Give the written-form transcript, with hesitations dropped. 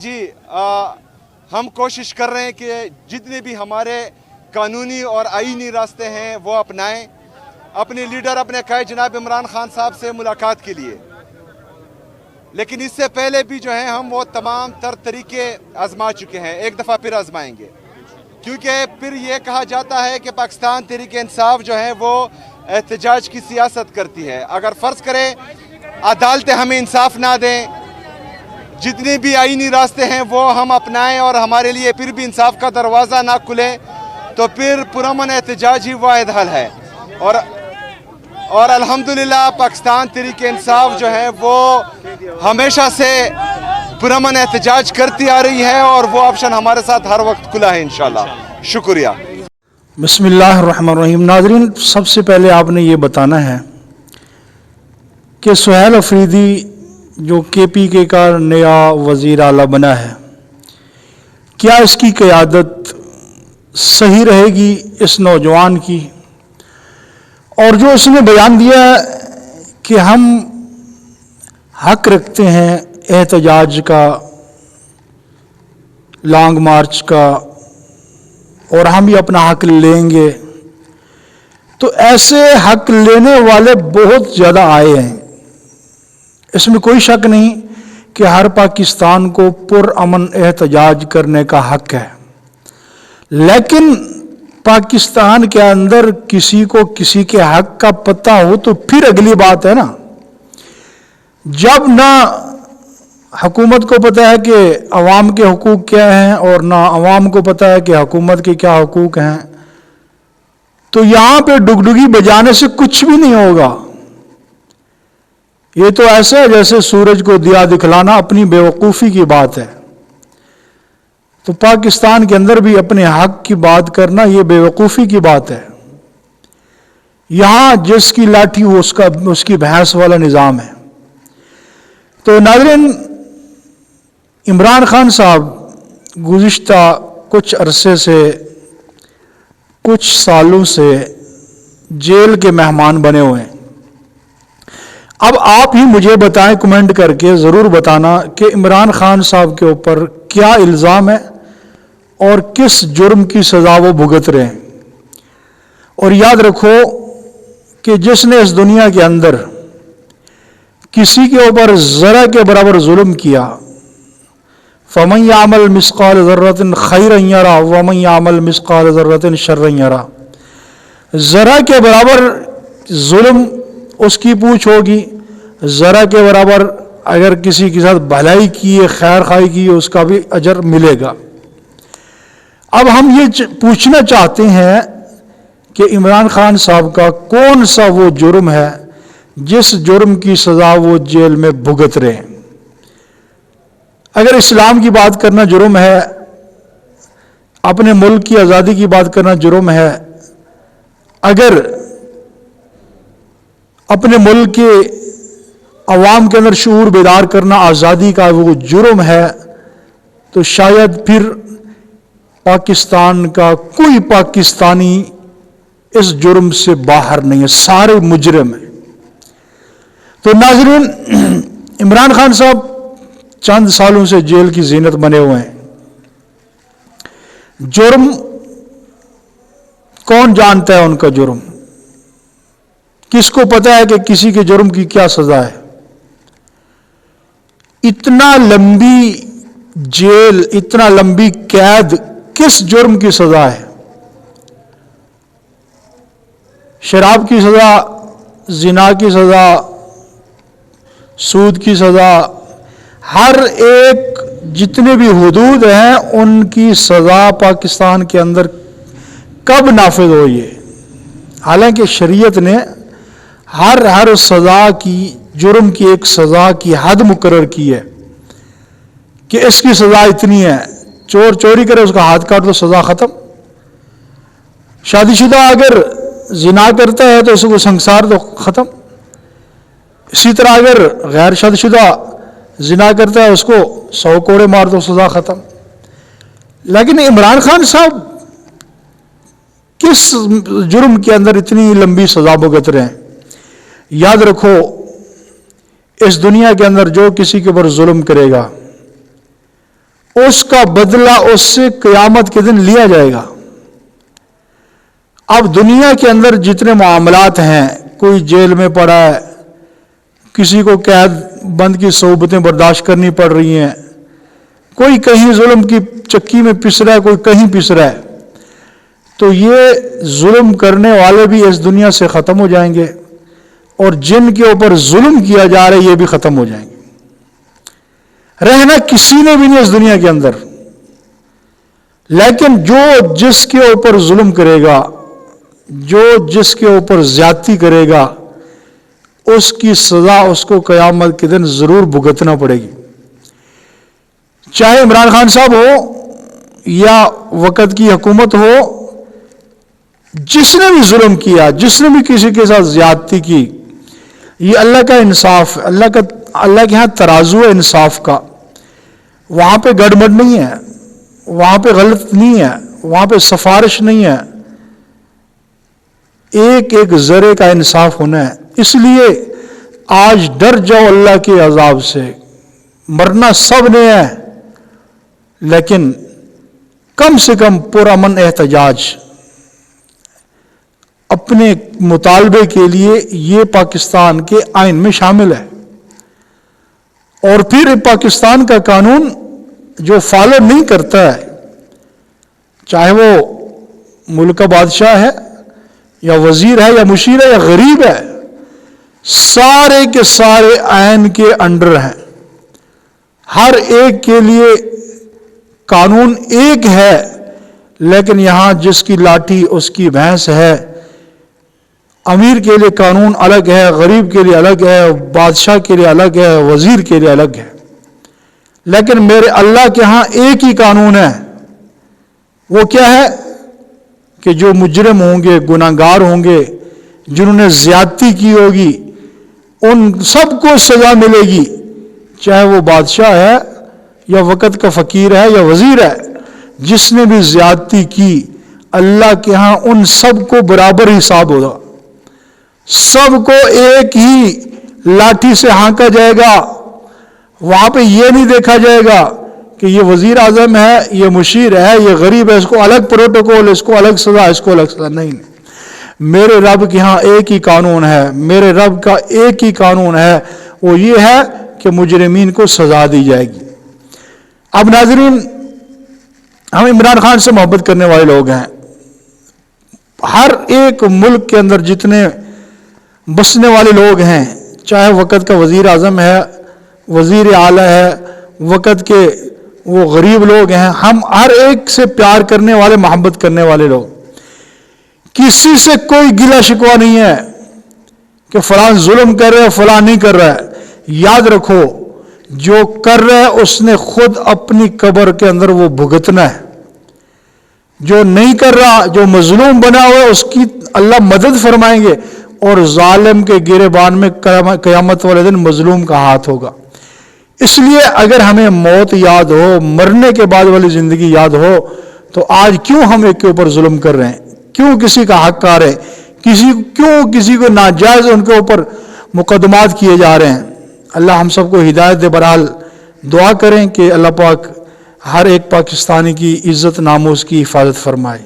جی ہم کوشش کر رہے ہیں کہ جتنے بھی ہمارے قانونی اور آئینی راستے ہیں وہ اپنائیں، اپنے لیڈر اپنے قائد جناب عمران خان صاحب سے ملاقات کے لیے، لیکن اس سے پہلے بھی جو ہیں ہم وہ تمام تر طریقے آزما چکے ہیں، ایک دفعہ پھر آزمائیں گے، کیونکہ پھر یہ کہا جاتا ہے کہ پاکستان تحریک انصاف جو ہے وہ احتجاج کی سیاست کرتی ہے۔ اگر فرض کریں عدالتیں ہمیں انصاف نہ دیں، جتنے بھی آئینی راستے ہیں وہ ہم اپنائیں اور ہمارے لیے پھر بھی انصاف کا دروازہ نہ کھلے، تو پھر پرامن احتجاج ہی واحد حل ہے۔ اور الحمدللہ پاکستان تحریک انصاف جو ہے وہ ہمیشہ سے پرامن احتجاج کرتی آ رہی ہے، اور وہ آپشن ہمارے ساتھ ہر وقت کھلا ہے انشاءاللہ۔ شکریہ۔ بسم اللہ الرحمن الرحیم۔ ناظرین، سب سے پہلے آپ نے یہ بتانا ہے کہ سہیل افریدی جو کے پی کے کا نیا وزیر اعلیٰ بنا ہے، کیا اس کی قیادت صحیح رہے گی اس نوجوان کی؟ اور جو اس نے بیان دیا کہ ہم حق رکھتے ہیں احتجاج کا، لانگ مارچ کا، اور ہم بھی اپنا حق لیں گے، تو ایسے حق لینے والے بہت زیادہ آئے ہیں، اس میں کوئی شک نہیں کہ ہر پاکستان کو پرامن احتجاج کرنے کا حق ہے، لیکن پاکستان کے اندر کسی کو کسی کے حق کا پتہ ہو تو پھر اگلی بات ہے نا۔ جب نہ حکومت کو پتہ ہے کہ عوام کے حقوق کیا ہیں اور نہ عوام کو پتہ ہے کہ حکومت کے کیا حقوق ہیں، تو یہاں پہ ڈگڈگی بجانے سے کچھ بھی نہیں ہوگا۔ یہ تو ایسا ہے جیسے سورج کو دیا دکھلانا اپنی بیوقوفی کی بات ہے۔ تو پاکستان کے اندر بھی اپنے حق کی بات کرنا یہ بیوقوفی کی بات ہے۔ یہاں جس کی لاٹھی ہو اس کی بھینس والا نظام ہے۔ تو ناظرین، عمران خان صاحب گزشتہ کچھ عرصے سے، کچھ سالوں سے جیل کے مہمان بنے ہوئے ہیں۔ اب آپ ہی مجھے بتائیں، کمنٹ کر کے ضرور بتانا کہ عمران خان صاحب کے اوپر کیا الزام ہے اور کس جرم کی سزا وہ بھگت رہے ہیں۔ اور یاد رکھو کہ جس نے اس دنیا کے اندر کسی کے اوپر ذرہ کے برابر ظلم کیا، فَمَن يَعْمَلْ مِثْقَالَ ذَرَّةٍ خَيْرًا يَرَهُ وَمَن يَعْمَلْ مِثْقَالَ ذَرَّةٍ شَرًّا يَرَهُ۔ ذرہ کے برابر ظلم اس کی پوچھ ہوگی، ذرہ کے برابر اگر کسی کے ساتھ بھلائی کی ہے، خیر خواہی کی ہے، اس کا بھی اجر ملے گا۔ اب ہم یہ پوچھنا چاہتے ہیں کہ عمران خان صاحب کا کون سا وہ جرم ہے جس جرم کی سزا وہ جیل میں بھگت رہے ہیں؟ اگر اسلام کی بات کرنا جرم ہے، اپنے ملک کی آزادی کی بات کرنا جرم ہے، اگر اپنے ملک کے عوام کے اندر شعور بیدار کرنا آزادی کا وہ جرم ہے، تو شاید پھر پاکستان کا کوئی پاکستانی اس جرم سے باہر نہیں ہے، سارے مجرم ہیں۔ تو ناظرین، عمران خان صاحب چند سالوں سے جیل کی زینت بنے ہوئے ہیں۔ جرم کون جانتا ہے ان کا جرم؟ کس کو پتا ہے کہ کسی کے جرم کی کیا سزا ہے؟ اتنا لمبی جیل، اتنا لمبی قید کس جرم کی سزا ہے؟ شراب کی سزا، زنا کی سزا، سود کی سزا، ہر ایک جتنے بھی حدود ہیں ان کی سزا پاکستان کے اندر کب نافذ ہوئی ہے؟ حالانکہ شریعت نے ہر سزا کی، جرم کی ایک سزا کی حد مقرر کی ہے کہ اس کی سزا اتنی ہے۔ چور چوری کرے اس کا ہاتھ کاٹ دو، سزا ختم۔ شادی شدہ اگر زنا کرتا ہے تو اس کو سنسار دو، ختم۔ اسی طرح اگر غیر شادی شدہ زنا کرتا ہے اس کو 100 کوڑے مار دو، سزا ختم۔ لیکن عمران خان صاحب کس جرم کے اندر اتنی لمبی سزا بھگت رہے ہیں؟ یاد رکھو، اس دنیا کے اندر جو کسی کے اوپر ظلم کرے گا اس کا بدلہ اس سے قیامت کے دن لیا جائے گا۔ اب دنیا کے اندر جتنے معاملات ہیں، کوئی جیل میں پڑا ہے، کسی کو قید بند کی صعوبتیں برداشت کرنی پڑ رہی ہیں، کوئی کہیں ظلم کی چکی میں پس رہا ہے، کوئی کہیں پس رہا ہے، تو یہ ظلم کرنے والے بھی اس دنیا سے ختم ہو جائیں گے، اور جن کے اوپر ظلم کیا جا رہا ہے یہ بھی ختم ہو جائیں گے۔ رہنا کسی نے بھی نہیں اس دنیا کے اندر، لیکن جو جس کے اوپر ظلم کرے گا، جو جس کے اوپر زیادتی کرے گا، اس کی سزا اس کو قیامت کے دن ضرور بھگتنا پڑے گی۔ چاہے عمران خان صاحب ہو یا وقت کی حکومت ہو، جس نے بھی ظلم کیا، جس نے بھی کسی کے ساتھ زیادتی کی، یہ اللہ کا انصاف، اللہ کے ہاں ترازو ہے انصاف کا، وہاں پہ گڑبڑ نہیں ہے، وہاں پہ غلط نہیں ہے، وہاں پہ سفارش نہیں ہے، ایک ایک ذرے کا انصاف ہونا ہے۔ اس لیے آج ڈر جاؤ اللہ کے عذاب سے، مرنا سب نے ہے، لیکن کم سے کم پرامن احتجاج اپنے مطالبے کے لیے یہ پاکستان کے آئین میں شامل ہے۔ اور پھر پاکستان کا قانون جو فالو نہیں کرتا ہے، چاہے وہ ملک کا بادشاہ ہے یا وزیر ہے یا مشیر ہے یا غریب ہے، سارے کے سارے آئین کے انڈر ہیں، ہر ایک کے لیے قانون ایک ہے، لیکن یہاں جس کی لاٹھی اس کی بھینس ہے، امیر کے لیے قانون الگ ہے، غریب کے لیے الگ ہے، بادشاہ کے لیے الگ ہے، وزیر کے لیے الگ ہے، لیکن میرے اللہ کے ہاں ایک ہی قانون ہے۔ وہ کیا ہے کہ جو مجرم ہوں گے، گناہگار ہوں گے، جنہوں نے زیادتی کی ہوگی، ان سب کو سزا ملے گی، چاہے وہ بادشاہ ہے یا وقت کا فقیر ہے یا وزیر ہے، جس نے بھی زیادتی کی، اللہ کے ہاں ان سب کو برابر حساب ہوگا، سب کو ایک ہی لاٹھی سے ہانکا جائے گا۔ وہاں پہ یہ نہیں دیکھا جائے گا کہ یہ وزیر اعظم ہے، یہ مشیر ہے، یہ غریب ہے، اس کو الگ پروٹوکول، اس کو الگ سزا، اس کو الگ سزا، نہیں۔ میرے رب کے ہاں ایک ہی قانون ہے، میرے رب کا ایک ہی قانون ہے، وہ یہ ہے کہ مجرمین کو سزا دی جائے گی۔ اب ناظرین، ہم عمران خان سے محبت کرنے والے لوگ ہیں، ہر ایک ملک کے اندر جتنے بسنے والے لوگ ہیں، چاہے وقت کا وزیر اعظم ہے، وزیر اعلیٰ ہے، وقت کے وہ غریب لوگ ہیں، ہم ہر ایک سے پیار کرنے والے، محبت کرنے والے لوگ، کسی سے کوئی گلہ شکوہ نہیں ہے کہ فلاں ظلم کر رہا ہے، فلاں نہیں کر رہا ہے۔ یاد رکھو، جو کر رہا ہے اس نے خود اپنی قبر کے اندر وہ بھگتنا ہے، جو نہیں کر رہا، جو مظلوم بنا ہوا ہے، اس کی اللہ مدد فرمائیں گے، اور ظالم کے گریبان میں قیامت والے دن مظلوم کا ہاتھ ہوگا۔ اس لیے اگر ہمیں موت یاد ہو، مرنے کے بعد والی زندگی یاد ہو، تو آج کیوں ہم ایک کے اوپر ظلم کر رہے ہیں؟ کیوں کسی کا حق کھا رہے ہیں؟ کیوں کسی کو ناجائز ان کے اوپر مقدمات کیے جا رہے ہیں؟ اللہ ہم سب کو ہدایت دے۔ بہرحال دعا کریں کہ اللہ پاک ہر ایک پاکستانی کی عزت ناموس کی حفاظت فرمائے۔